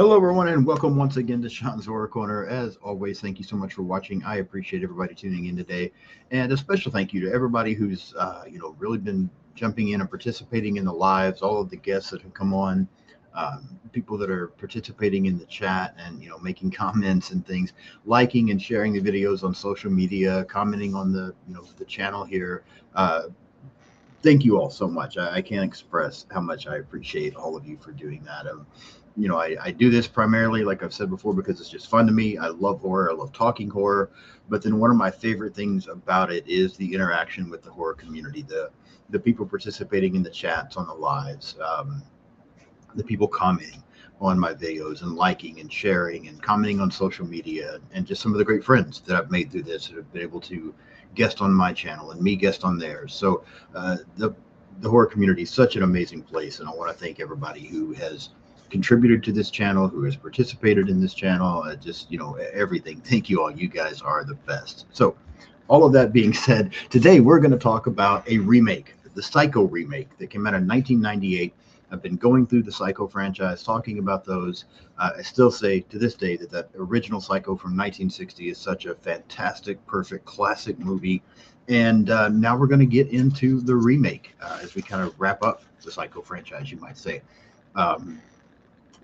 Hello, everyone, and welcome once again to Sean's Horror Corner. As always, thank you so much for watching. I appreciate everybody tuning in today, and a special thank you to everybody who's really been jumping in and participating in the lives. All of the guests that have come on, people that are participating in the chat, and making comments and things, liking and sharing the videos on social media, commenting on the channel here. Thank you all so much. I can't express how much I appreciate all of you for doing that. I do this primarily, like I've said before, because it's just fun to me. I love horror. I love talking horror. But then one of my favorite things about it is the interaction with the horror community, the people participating in the chats on the lives, the people commenting on my videos and liking and sharing and commenting on social media, and just some of the great friends that I've made through this that have been able to guest on my channel and me guest on theirs. So the horror community is such an amazing place, and I want to thank everybody who has contributed to this channel, who has participated in this channel, everything. Thank you all. You guys are the best. So all of that being said, today we're going to talk about a remake, the Psycho remake that came out in 1998. I've been going through the Psycho franchise, talking about those. I still say to this day that original Psycho from 1960 is such a fantastic, perfect, classic movie. And now we're going to get into the remake as we kind of wrap up the Psycho franchise, you might say,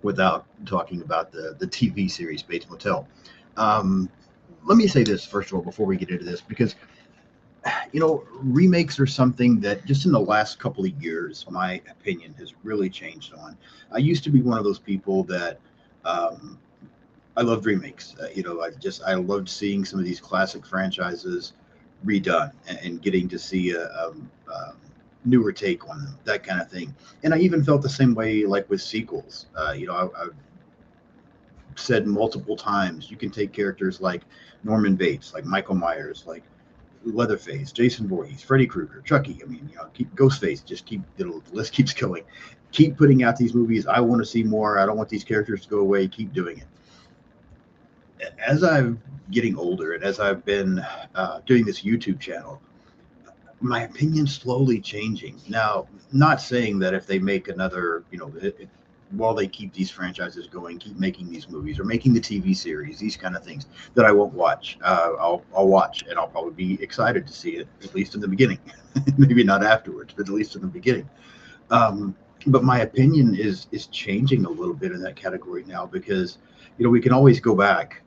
without talking about the TV series Bates Motel. Um, Let me say this first of all before we get into this, because remakes are something that just in the last couple of years, my opinion has really changed on. I used to be one of those people that um, I loved remakes. I loved seeing some of these classic franchises redone and getting to see a newer take on them, that kind of thing. And I even felt the same way, like with sequels. I've said multiple times, you can take characters like Norman Bates, like Michael Myers, like Leatherface, Jason Voorhees, Freddy Krueger, Chucky. I mean, keep Ghostface. Just keep the list keeps going. Keep putting out these movies. I want to see more. I don't want these characters to go away. Keep doing it. As I'm getting older and as I've been doing this YouTube channel, my opinion's slowly changing. Now, not saying that if they make another, while they keep these franchises going, keep making these movies or making the TV series, these kind of things, that I won't watch. I'll watch, and I'll probably be excited to see it, at least in the beginning. Maybe not afterwards, but at least in the beginning. Um, but my opinion is changing a little bit in that category now, because we can always go back.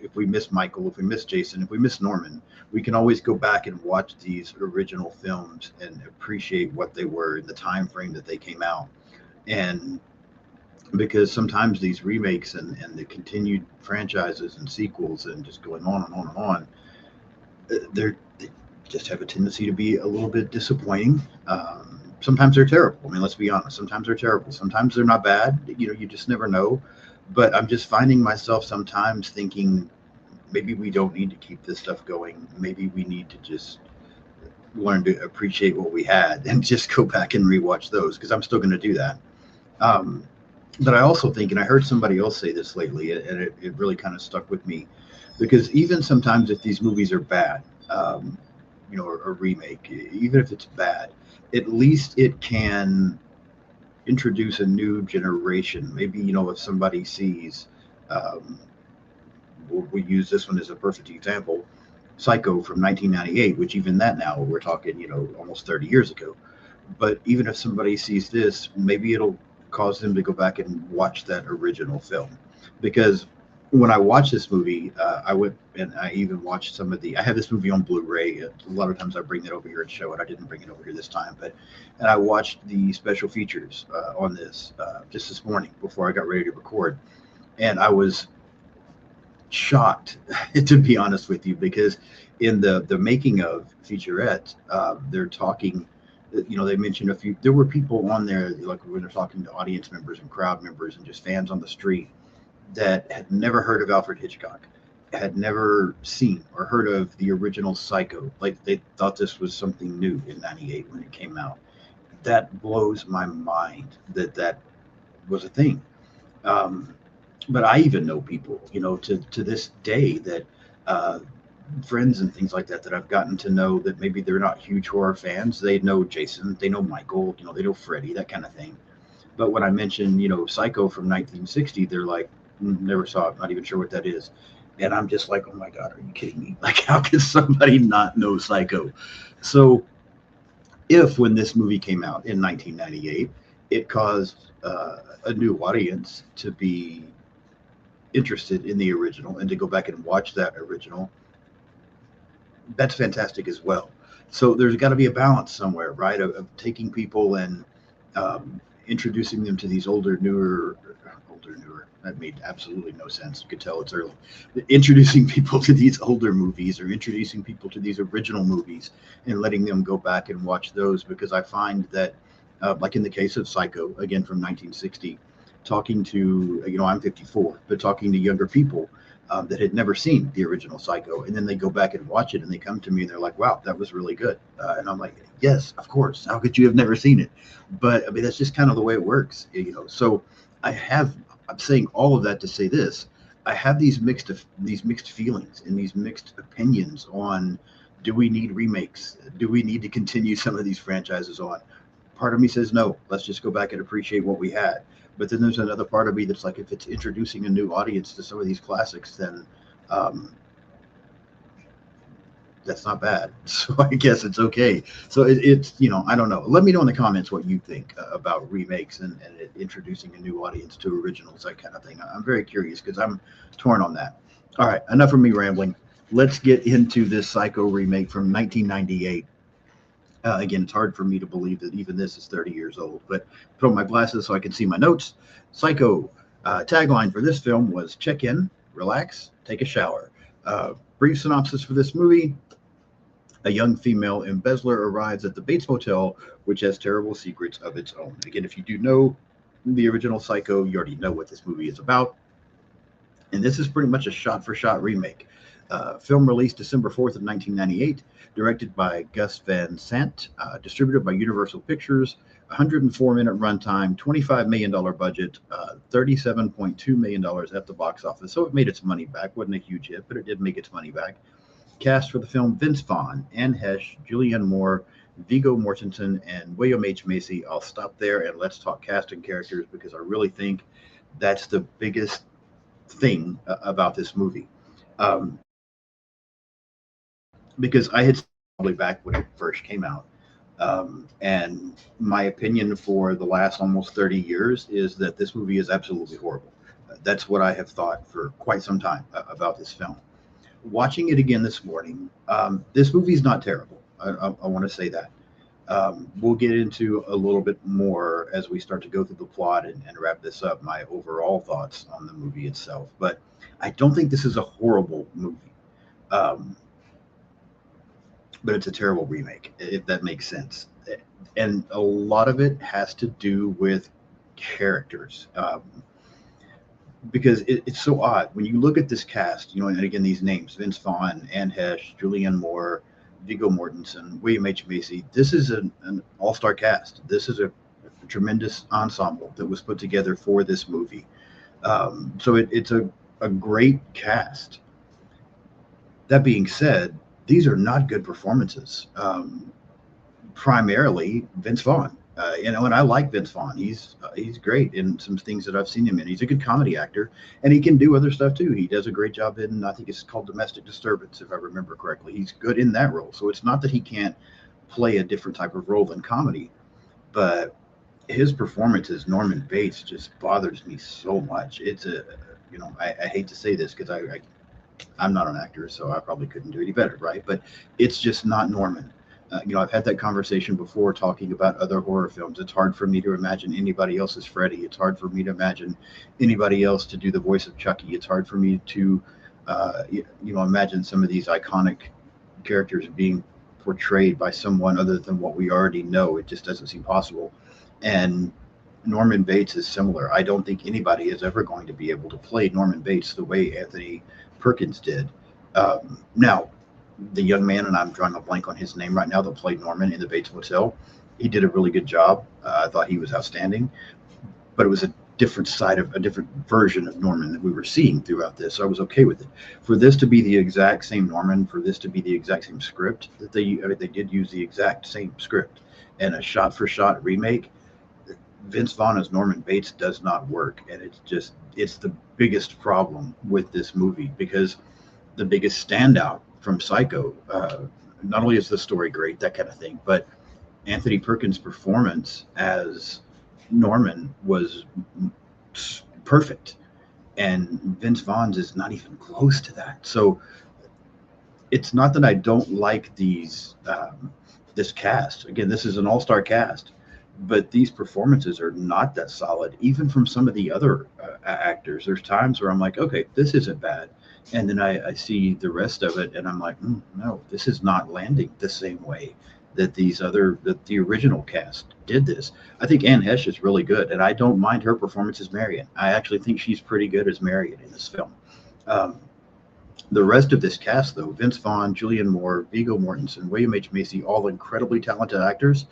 If we miss Michael, if we miss Jason, if we miss Norman, we can always go back and watch these original films and appreciate what they were in the time frame that they came out. And because sometimes these remakes and the continued franchises and sequels and just going on and on and on, they just have a tendency to be a little bit disappointing. Sometimes they're terrible. I mean, let's be honest. Sometimes they're terrible. Sometimes they're not bad. You just never know. But I'm just finding myself sometimes thinking, maybe we don't need to keep this stuff going. Maybe we need to just learn to appreciate what we had and just go back and rewatch those, because I'm still going to do that. Um, but I also think, and I heard somebody else say this lately, and it really kind of stuck with me, because even sometimes if these movies are bad, or a remake, even if it's bad, at least it can introduce a new generation. Maybe, if somebody sees, um, we use this one as a perfect example, Psycho from 1998, which even that now we're talking, almost 30 years ago. But even if somebody sees this, maybe it'll cause them to go back and watch that original film. Because when I watched this movie, I went and I even watched some of I have this movie on Blu-ray. A lot of times I bring it over here and show it. I didn't bring it over here this time, and I watched the special features on this just this morning before I got ready to record. And I was shocked, to be honest with you, because in the making of featurette, they're talking. They mentioned a few. There were people on there, like when they're talking to audience members and crowd members and just fans on the street, that had never heard of Alfred Hitchcock, had never seen or heard of the original Psycho. Like they thought this was something new in '98 when it came out. That blows my mind that was a thing. Um, but I even know people, to this day, that uh, friends and things like that I've gotten to know, that maybe they're not huge horror fans. They know Jason, they know Michael, they know Freddy, that kind of thing. But when I mention, Psycho from 1960, they're like, never saw it, not even sure what that is. And I'm just like, oh my God, are you kidding me? Like, how can somebody not know Psycho? So, if when this movie came out in 1998, it caused a new audience to be interested in the original and to go back and watch that original, that's fantastic as well. So there's got to be a balance somewhere, right? Of taking people and introducing them to these older, newer. That made absolutely no sense. You could tell it's early. Introducing people to these older movies or introducing people to these original movies and letting them go back and watch those because I find that, like in the case of Psycho, again from 1960, talking to, I'm 54, but talking to younger people that had never seen the original Psycho, and then they go back and watch it, and they come to me and they're like, "Wow, that was really good," and I'm like, "Yes, of course. How could you have never seen it?" But I mean, that's just kind of the way it works. So I have. I'm saying all of that to say this: I have these mixed feelings and these mixed opinions on. Do we need remakes? Do we need to continue some of these franchises on? Part of me says no. Let's just go back and appreciate what we had. But then there's another part of me that's like, if it's introducing a new audience to some of these classics, then um, that's not bad. So I guess it's okay. So it's I don't know. Let me know in the comments what you think about remakes and it introducing a new audience to originals, that kind of thing. I'm very curious because I'm torn on that. All right, enough of me rambling. Let's get into this Psycho remake from 1998. Again, it's hard for me to believe that even this is 30 years old, but put on my glasses so I can see my notes. Psycho tagline for this film was check in, relax, take a shower. Brief synopsis for this movie: a young female embezzler arrives at the Bates Motel, which has terrible secrets of its own. Again, if you do know the original Psycho, you already know what this movie is about. And this is pretty much a shot-for-shot remake. Film released December 4th of 1998, directed by Gus Van Sant, distributed by Universal Pictures, 104-minute runtime, $25 million budget, $37.2 million at the box office. So it made its money back. Wasn't a huge hit, but it did make its money back. Cast for the film: Vince Vaughn, Anne Hesh, Julianne Moore, Viggo Mortensen, and William H. Macy. I'll stop there and let's talk cast and characters because I really think that's the biggest thing about this movie. Um, because I had probably back when it first came out. And my opinion for the last almost 30 years is that this movie is absolutely horrible. That's what I have thought for quite some time about this film. Watching it again this morning, this movie is not terrible. I want to say that. We'll get into a little bit more as we start to go through the plot and wrap this up, my overall thoughts on the movie itself. But I don't think this is a horrible movie. Um, but it's a terrible remake, if that makes sense. And a lot of it has to do with characters. Because it's so odd when you look at this cast, and again, these names: Vince Vaughn, Anne Hesh, Julianne Moore, Viggo Mortensen, William H. Macy. This is an all-star cast. This is a tremendous ensemble that was put together for this movie. So it's a great cast. That being said, these are not good performances. Primarily Vince Vaughn. And I like Vince Vaughn. He's great in some things that I've seen him in. He's a good comedy actor, and he can do other stuff too. He does a great job in, I think it's called Domestic Disturbance, if I remember correctly. He's good in that role. So it's not that he can't play a different type of role than comedy, but his performance as Norman Bates just bothers me so much. I hate to say this because I'm not an actor, so I probably couldn't do any better, right? But it's just not Norman. I've had that conversation before talking about other horror films. It's hard for me to imagine anybody else as Freddy. It's hard for me to imagine anybody else to do the voice of Chucky. It's hard for me to, imagine some of these iconic characters being portrayed by someone other than what we already know. It just doesn't seem possible. And Norman Bates is similar. I don't think anybody is ever going to be able to play Norman Bates the way Anthony Perkins did. Now, the young man, and I'm drawing a blank on his name right now, that played Norman in the Bates Motel, he did a really good job. I thought he was outstanding, but it was a different version of Norman that we were seeing throughout this. So I was okay with it. For this to be the exact same Norman, for this to be the exact same script they did use the exact same script and a shot for shot remake. Vince Vaughn as Norman Bates does not work, and it's the biggest problem with this movie because the biggest standout from Psycho. Not only is the story great, that kind of thing, but Anthony Perkins' performance as Norman was perfect, and Vince Vaughn's is not even close to that. So it's not that I don't like this cast. Again, this is an all-star cast, but these performances are not that solid, even from some of the other actors. There's times where I'm like, okay, this isn't bad, and then I see the rest of it, and I'm like, no, this is not landing the same way that the original cast did this. I think Anne Hesh is really good, and I don't mind her performance as Marion. I actually think she's pretty good as Marion in this film. Um, the rest of this cast, though, Vince Vaughn, Julianne Moore, Viggo Mortensen, William H. Macy, all incredibly talented actors,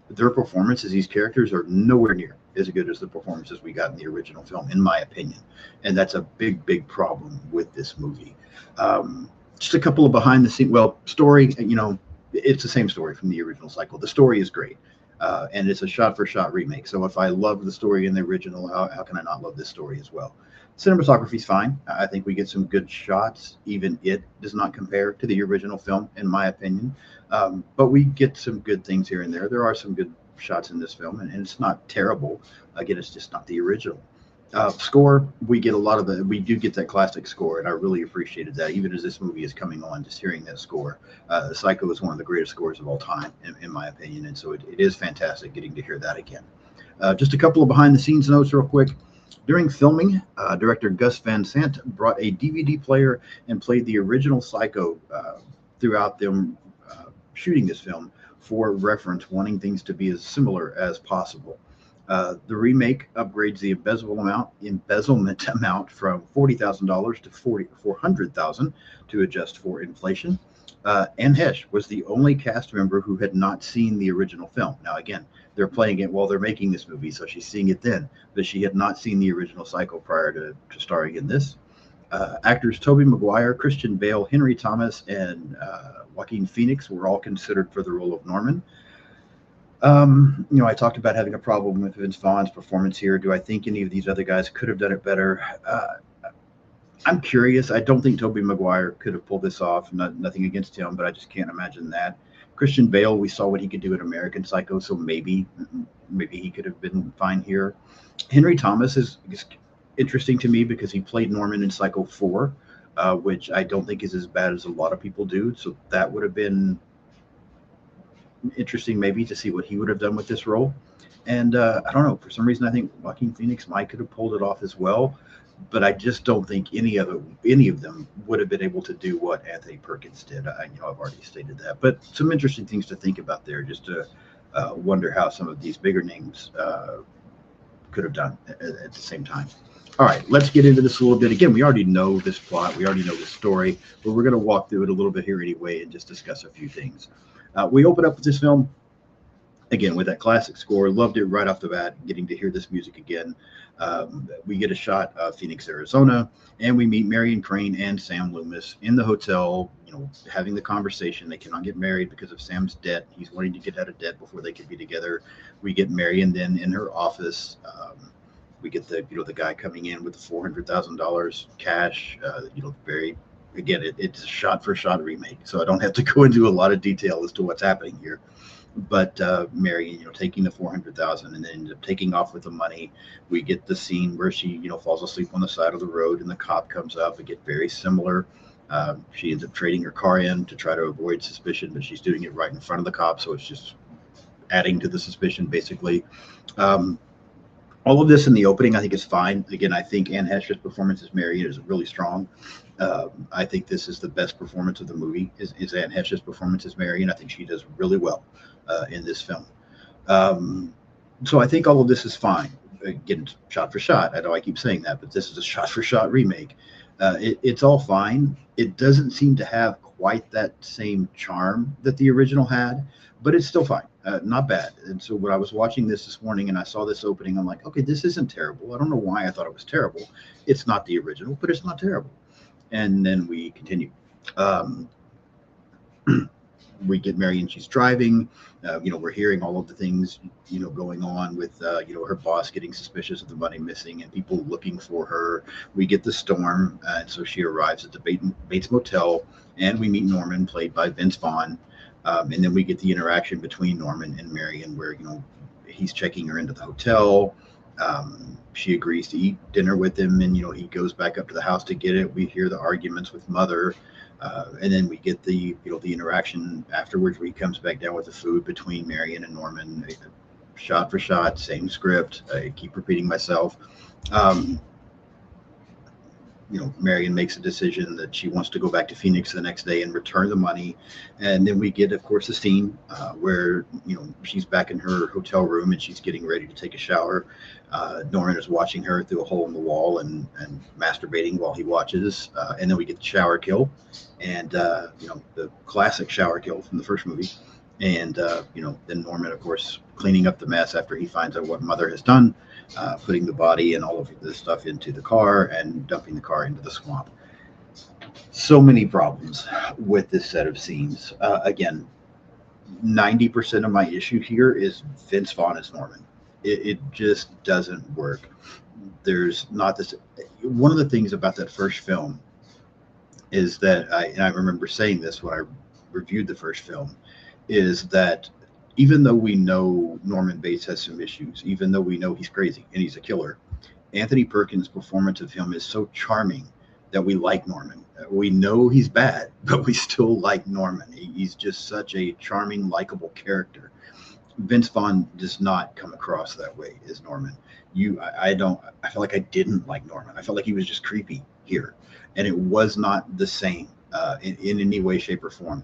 their performances, these characters, are nowhere near as good as the performances we got in the original film, in my opinion. And that's a big, big problem with this movie. Just a couple of behind the scenes, well, story, it's the same story from the original cycle. The story is great. And it's a shot for shot remake. So if I love the story in the original, how can I not love this story as well? Cinematography is fine. I think we get some good shots. Even it does not compare to the original film, in my opinion. But we get some good things here and there. There are some good shots in this film, and it's not terrible. Again, it's just not the original. Score, we do get that classic score, and I really appreciated that. Even as this movie is coming on, just hearing that score, Psycho is one of the greatest scores of all time, in my opinion, and so it is fantastic getting to hear that again. Just a couple of behind the scenes notes, real quick. During filming, director Gus Van Sant brought a DVD player and played the original Psycho throughout them shooting this film for reference, wanting things to be as similar as possible. The remake upgrades the embezzlement amount from $40,000 to $400,000 to adjust for inflation. Anne Hesh was the only cast member who had not seen the original film. Now, again, they're playing it while they're making this movie, so she's seeing it then, but she had not seen the original Psycho prior to starring in this. Actors Tobey Maguire, Christian Bale, Henry Thomas, and Joaquin Phoenix were all considered for the role of Norman. I talked about having a problem with Vince Vaughn's performance here. Do I think any of these other guys could have done it better? I'm curious. I don't think Tobey Maguire could have pulled this off. Nothing against him, but I just can't imagine that. Christian Bale, we saw what he could do in American Psycho, so maybe he could have been fine here. Henry Thomas is interesting to me because he played Norman in Psycho 4, which I don't think is as bad as a lot of people do. So that would have been interesting maybe to see what he would have done with this role. And I don't know, for some reason I think Joaquin Phoenix might could have pulled it off as well, but I just don't think any of them would have been able to do what Anthony Perkins did. I've already stated that, but some interesting things to think about there, just to wonder how some of these bigger names could have done at the same time. All right, let's get into this a little bit. Again, we already know this plot, we already know this story, but we're going to walk through it a little bit here anyway and just discuss a few things. We open up with this film, again, with that classic score. Loved it right off the bat, getting to hear this music again. We get a shot of Phoenix, Arizona, and we meet Marion Crane and Sam Loomis in the hotel, having the conversation. They cannot get married because of Sam's debt. He's wanting to get out of debt before they can be together. We get Marion then in her office. We get the guy coming in with the $400,000 cash. It's a shot for shot remake, so I don't have to go into a lot of detail as to what's happening here. But Marion, taking the $400,000 and then ends up taking off with the money. We get the scene where she, falls asleep on the side of the road, and the cop comes up. It gets very similar. She ends up trading her car in to try to avoid suspicion, but she's doing it right in front of the cop, so it's just adding to the suspicion, basically. All of this in the opening, I think, is fine. Again, I think Anne Hesh's performance as Marion is really strong. I think this is the best performance of the movie, is Anne Hesh's performance as Marion. I think she does really well in this film. So I think all of this is fine. Again, shot for shot. I know I keep saying that, but this is a shot for shot remake. It's all fine. It doesn't seem to have quite that same charm that the original had, but it's still fine. Not bad. And so when I was watching this morning and I saw this opening, I'm like, okay, this isn't terrible. I don't know why I thought it was terrible. It's not the original, but it's not terrible. And then we continue. We get Marion, she's driving. We're hearing all of the things, going on with, her boss getting suspicious of the money missing and people looking for her. We get the storm, and so she arrives at the Bates Motel, and we meet Norman, played by Vince Vaughn. And then we get the interaction between Norman and Marion, where, he's checking her into the hotel. She agrees to eat dinner with him, and he goes back up to the house to get it. We hear the arguments with Mother, and then we get the interaction afterwards where he comes back down with the food between Marion and Norman, shot for shot, same script. I keep repeating myself. Um, Marion makes a decision that she wants to go back to Phoenix the next day and return the money. And then we get, of course, a scene where, she's back in her hotel room and she's getting ready to take a shower. Norman is watching her through a hole in the wall and masturbating while he watches. And then we get the shower kill, and, the classic shower kill from the first movie. And, then Norman, of course, cleaning up the mess after he finds out what Mother has done, putting the body and all of this stuff into the car and dumping the car into the swamp. So many problems with this set of scenes. Again, 90% of my issue here is Vince Vaughn as Norman. It just doesn't work. There's not this. One of the things about that first film is that, and I remember saying this when I reviewed the first film, is that even though we know Norman Bates has some issues, even though we know he's crazy and he's a killer, Anthony Perkins' performance of him is so charming that we like Norman. We know he's bad, but we still like Norman. He's just such a charming, likable character. Vince Vaughn does not come across that way as Norman. I don't. I feel like I didn't like Norman. I felt like he was just creepy here, and it was not the same in any way, shape, or form.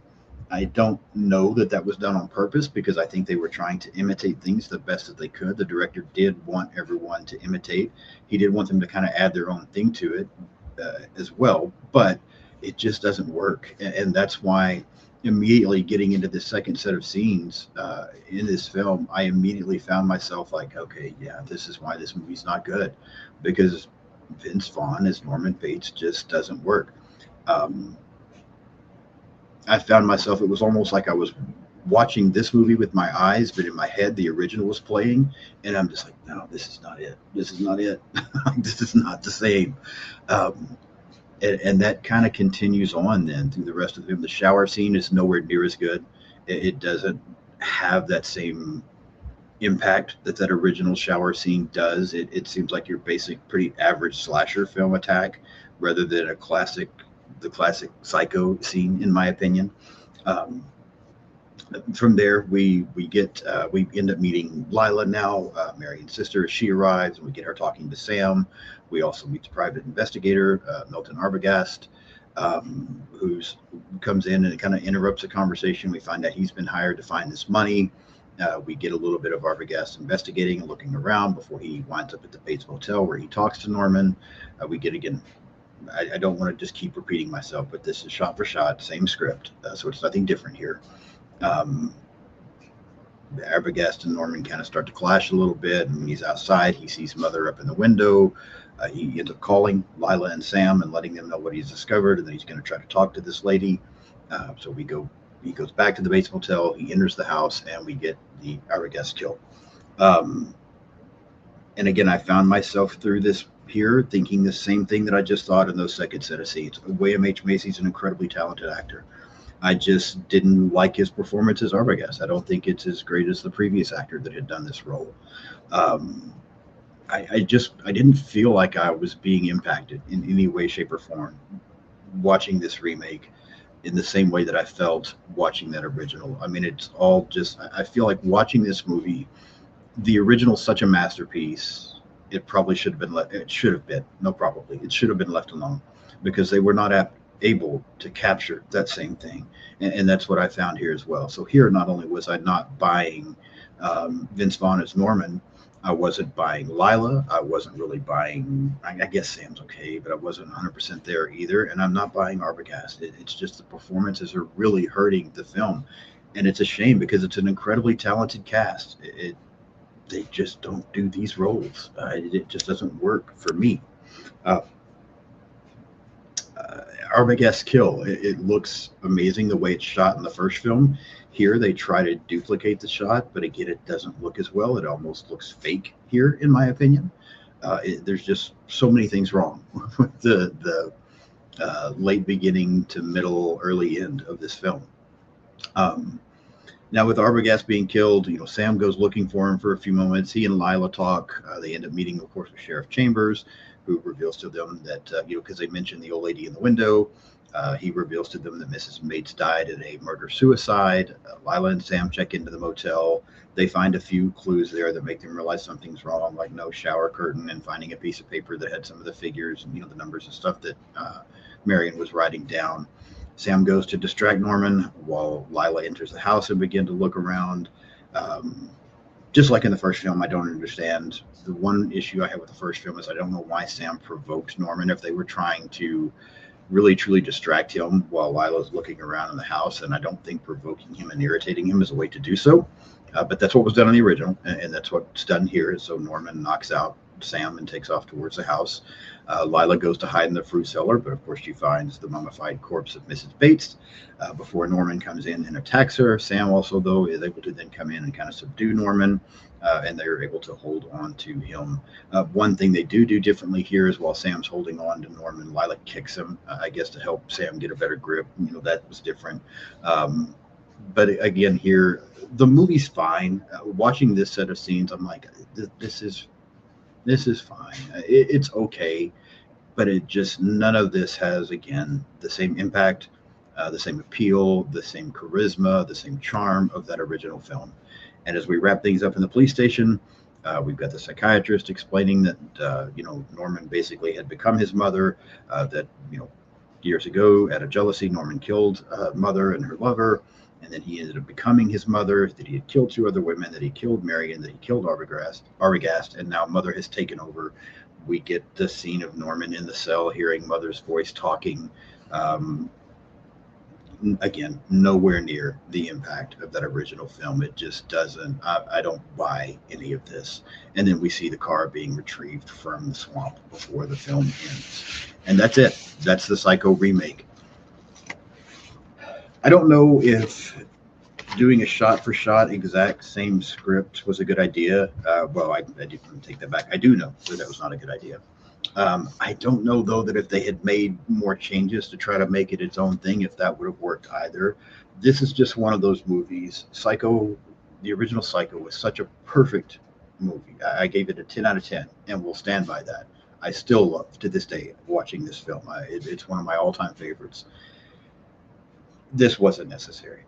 I don't know that that was done on purpose, because I think they were trying to imitate things the best that they could. The director did want everyone to imitate. He did want them to kind of add their own thing to it as well, but it just doesn't work. And that's why immediately getting into the second set of scenes in this film, I immediately found myself like, okay, yeah, this is why this movie's not good, because Vince Vaughn as Norman Bates just doesn't work. Um, I found myself, it was almost like I was watching this movie with my eyes, but in my head, the original was playing. And I'm just like, no, this is not it. This is not it. This is not the same. Um, and that kind of continues on then through the rest of the film. The shower scene is nowhere near as good. It doesn't have that same impact that that original shower scene does. It seems like your basic, pretty average slasher film attack rather than the classic Psycho scene, in my opinion. Um, from there, we end up meeting Lila now, Marion's sister. She arrives, and we get her talking to Sam. We also meet the private investigator, Milton Arbogast, who's comes in and kind of interrupts the conversation. We find out he's been hired to find this money. We get a little bit of Arbogast investigating and looking around before he winds up at the Bates Motel, where he talks to Norman. We get, again, I don't want to just keep repeating myself, but this is shot for shot, same script, so it's nothing different here. Um, Arbogast and Norman kind of start to clash a little bit, and when he's outside, he sees Mother up in the window. He ends up calling Lila and Sam and letting them know what he's discovered, and then he's going to try to talk to this lady. So he goes back to the Bates Motel, he enters the house, and we get the Arbogast kill. Um, and again, I found myself through this here thinking the same thing that I just thought in those second set of scenes. William H. Macy's an incredibly talented actor. I just didn't like his performance as Arbogast. I don't think it's as great as the previous actor that had done this role. Um, I didn't feel like I was being impacted in any way, shape, or form watching this remake in the same way that I felt watching that original. I mean, it's all just, I feel like watching this movie, the original is such a masterpiece. It probably should have been it should have been, no, probably, it should have been left alone, because they were not able to capture that same thing. And that's what I found here as well. So here, not only was I not buying Vince Vaughn as Norman, I wasn't buying Lila. I wasn't really buying, I guess Sam's okay, but I wasn't 100% there either. And I'm not buying Arbogast. It's just the performances are really hurting the film. And it's a shame, because it's an incredibly talented cast. They just don't do these roles. It just doesn't work for me. Uh, Arbogast kill. It looks amazing the way it's shot in the first film. Here they try to duplicate the shot, but again, it doesn't look as well. It almost looks fake here, in my opinion. There's just so many things wrong with the late beginning to middle, early end of this film. Um, Now, with Arbogast being killed, Sam goes looking for him for a few moments. He and Lila talk. They end up meeting, of course, with Sheriff Chambers, who reveals to them that, because they mentioned the old lady in the window, he reveals to them that Mrs. Mates died in a murder-suicide. Lila and Sam check into the motel. They find a few clues there that make them realize something's wrong, like no shower curtain and finding a piece of paper that had some of the figures and, the numbers and stuff that Marion was writing down. Sam goes to distract Norman while Lila enters the house and begin to look around. Um, just like in the first film, I don't understand. The one issue I have with the first film is I don't know why Sam provoked Norman if they were trying to really truly distract him while Lila's looking around in the house. And I don't think provoking him and irritating him is a way to do so. But that's what was done in the original, and that's what's done here. So Norman knocks out Sam and takes off towards the house. Lila goes to hide in the fruit cellar, but of course she finds the mummified corpse of Mrs. Bates before Norman comes in and attacks her. Sam also, though, is able to then come in and kind of subdue Norman, and they're able to hold on to him. One thing they do differently here is while Sam's holding on to Norman, Lila kicks him, I guess, to help Sam get a better grip. That was different. But again, here, the movie's fine. Watching this set of scenes, I'm like, this is fine. It's okay, but it just none of this has again the same impact, the same appeal, the same charisma, the same charm of that original film. And as we wrap things up in the police station, we've got the psychiatrist explaining that Norman basically had become his mother. That years ago, out of jealousy, Norman killed mother and her lover. And then he ended up becoming his mother, that he had killed two other women, that he killed Marion, that he killed Arbogast, and now Mother has taken over. We get the scene of Norman in the cell hearing Mother's voice talking. Again, nowhere near the impact of that original film. It just doesn't, I don't buy any of this. And then we see the car being retrieved from the swamp before the film ends. And that's it. That's the Psycho remake. I don't know if doing a shot-for-shot exact same script was a good idea. Well, I didn't take that back. I do know that was not a good idea. I don't know, though, that if they had made more changes to try to make it its own thing, if that would have worked either. This is just one of those movies. Psycho, the original Psycho, was such a perfect movie. I gave it a 10 out of 10, and will stand by that. I still love, to this day, watching this film. It's one of my all-time favorites. This wasn't necessary.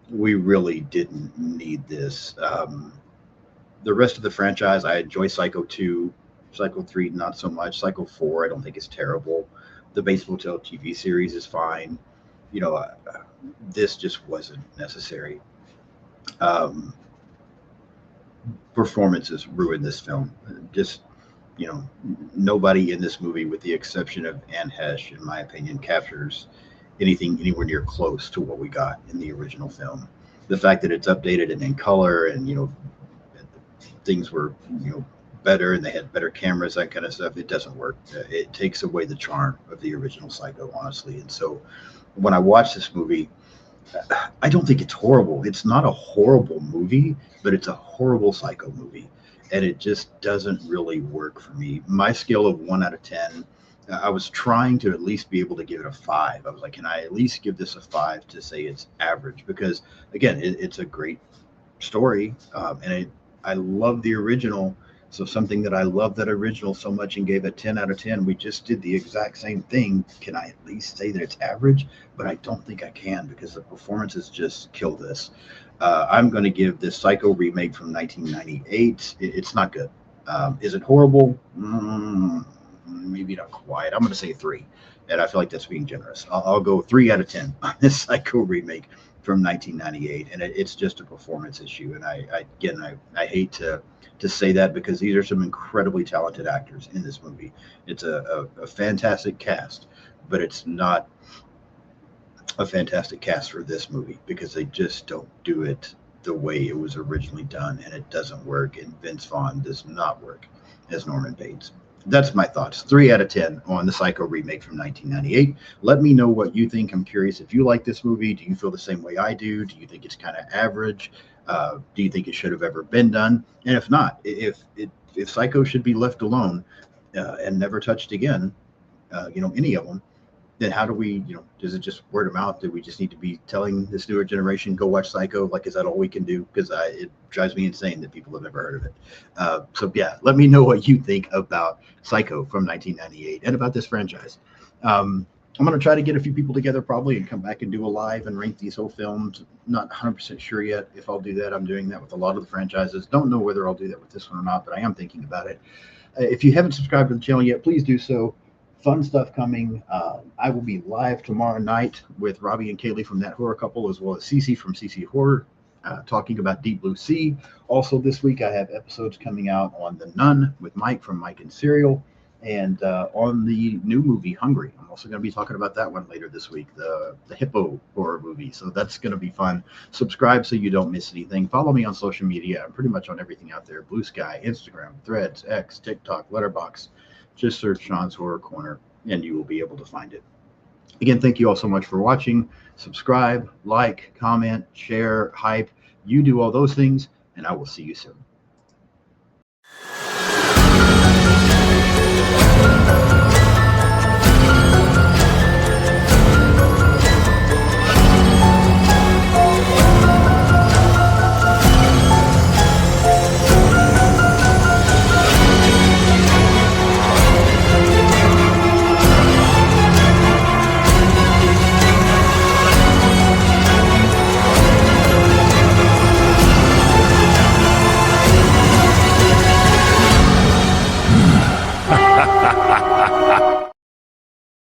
We really didn't need this. The rest of the franchise, I enjoy Psycho 2, Psycho 3, not so much. Psycho 4, I don't think is terrible. The Bates Motel TV series is fine. This just wasn't necessary. Um, Performances ruined this film. Just, nobody in this movie, with the exception of Anne Hesh, in my opinion, captures anything anywhere near close to what we got in the original film. The fact that it's updated and in color, and things were better, and they had better cameras, that kind of stuff, it doesn't work. It takes away the charm of the original Psycho, honestly. And so when I watch this movie, I don't think it's horrible. It's not a horrible movie, but it's a horrible Psycho movie, and it just doesn't really work for me. My scale of 1 out of 10, I was trying to at least be able to give it a 5. I was like, can I at least give this a 5 to say it's average? Because again, it's a great story, and I love the original. So something that I love that original so much and gave it 10 out of 10, we just did the exact same thing. Can I at least say that it's average? But I don't think I can, because the performances just kill this. I'm going to give this Psycho remake from 1998. It's not good. Is it horrible? Maybe not quite. I'm going to say 3, and I feel like that's being generous. I'll go 3 out of 10 on this Psycho remake from 1998, and it's just a performance issue. And I hate to say that, because these are some incredibly talented actors in this movie. It's a fantastic cast, but it's not a fantastic cast for this movie, because they just don't do it the way it was originally done, and it doesn't work. And Vince Vaughn does not work as Norman Bates. That's my thoughts. 3 out of 10 on the Psycho remake from 1998. Let me know what you think. I'm curious if you like this movie. Do you feel the same way I do? Do you think it's kind of average? Do you think it should have ever been done? And if not, if Psycho should be left alone and never touched again, any of them, then how do we, does it just word of mouth? Do we just need to be telling this newer generation, go watch Psycho? Like, is that all we can do? Because it drives me insane that people have never heard of it. So, yeah, let me know what you think about Psycho from 1998 and about this franchise. I'm going to try to get a few people together probably and come back and do a live and rank these whole films. Not 100% sure yet if I'll do that. I'm doing that with a lot of the franchises. Don't know whether I'll do that with this one or not, but I am thinking about it. If you haven't subscribed to the channel yet, please do so. Fun stuff coming. I will be live tomorrow night with Robbie and Kaylee from That Horror Couple, as well as Cece from Cece Horror, talking about Deep Blue Sea. Also, this week I have episodes coming out on The Nun with Mike from Mike and Serial, and on the new movie Hungry. I'm also going to be talking about that one later this week, the hippo horror movie. So that's going to be fun. Subscribe so you don't miss anything. Follow me on social media. I'm pretty much on everything out there: Blue Sky, Instagram, Threads, X, TikTok, Letterboxd. Just search Sean's Horror Corner and you will be able to find it. Again, thank you all so much for watching. Subscribe, like, comment, share, hype. You do all those things, and I will see you soon.